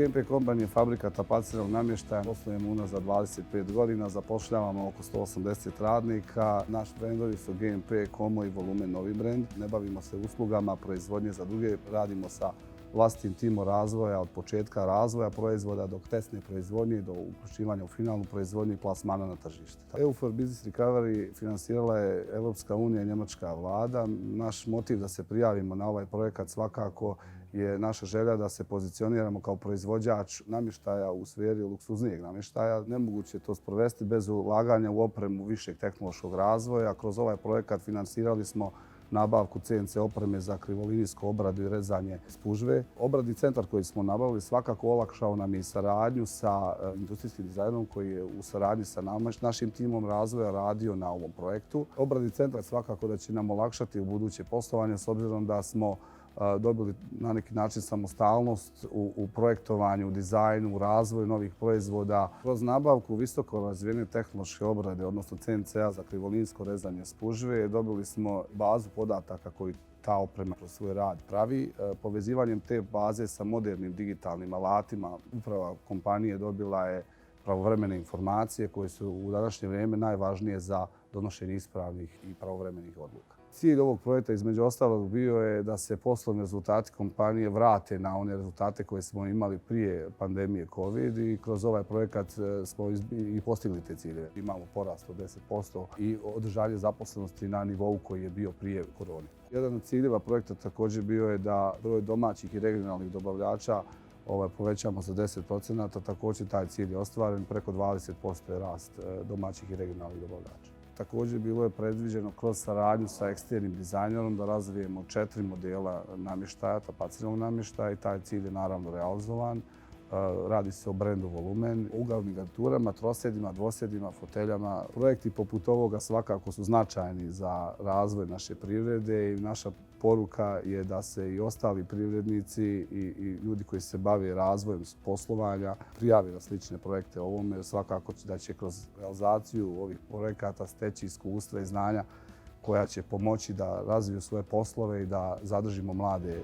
GMP Kompanija je fabrika tapaciranog namještaja. Poslujemo unazad 25 godina, zapošljavamo oko 180 radnika. Naš brendovi su GMP, Komo i Volumen novi brend. Ne bavimo se uslugama, proizvodnje za druge, radimo sa vlastitim timom razvoja od početka razvoja proizvoda do testne proizvodnje, do uključivanja u finalnu proizvodnju i plasmana na tržište. EU for Business Recovery finansirala je Europska unija i njemačka vlada. Naš motiv da se prijavimo na ovaj projekat svakako je naša želja da se pozicioniramo kao proizvođač namještaja u sferi luksuznijeg namještaja. Nemoguće je to sprovesti bez ulaganja u opremu višeg tehnološkog razvoja. Kroz ovaj projekat finansirali smo nabavku CNC opreme za krivolinijsku obradu i rezanje spužve. Obradni centar koji smo nabavili svakako olakšao nam i saradnju sa industrijskim dizajnom koji je u saradnji sa našim timom razvoja radio na ovom projektu. Obradni centar svakako da će nam olakšati u buduće poslovanje s obzirom da smo dobili na neki način samostalnost u projektovanju, u dizajnu, u razvoju novih proizvoda. Kroz nabavku visoko razvijene tehnološke obrade, odnosno CNC-a za krivolinijsko rezanje spužve, dobili smo bazu podataka koju ta oprema kroz svoj rad pravi. Povezivanjem te baze sa modernim digitalnim alatima, uprava kompanije dobila je pravovremene informacije koje su u današnje vrijeme najvažnije za donošenje ispravnih i pravovremenih odluka. Cilj ovog projekta između ostalog bio je da se poslovni rezultati kompanije vrate na one rezultate koje smo imali prije pandemije COVID i kroz ovaj projekat smo i postigli te ciljeve. Imamo porast od 10% i održanje zaposlenosti na nivou koji je bio prije korone. Jedan od ciljeva projekta također bio je da broj domaćih i regionalnih dobavljača povećamo za 10%, također taj cilj je ostvaren, preko 20% je rast domaćih i regionalnih dobavljača. Također bilo je predviđeno kroz saradnju sa eksternim dizajnerom da razvijemo 4 modela namještaja, tapaciranog namještaja i taj cilj je naravno realizovan. Radi se o brendu Volumen, uglavnim garniturama, trosedima, dvosedima, foteljama. Projekti poput ovoga svakako su značajni za razvoj naše privrede i naša poruka je da se i ostali privrednici i ljudi koji se bave razvojem poslovanja prijave na slične projekte ovome. Svakako da će kroz realizaciju ovih projekata steći iskustva i znanja koja će pomoći da razviju svoje poslove i da zadržimo mlade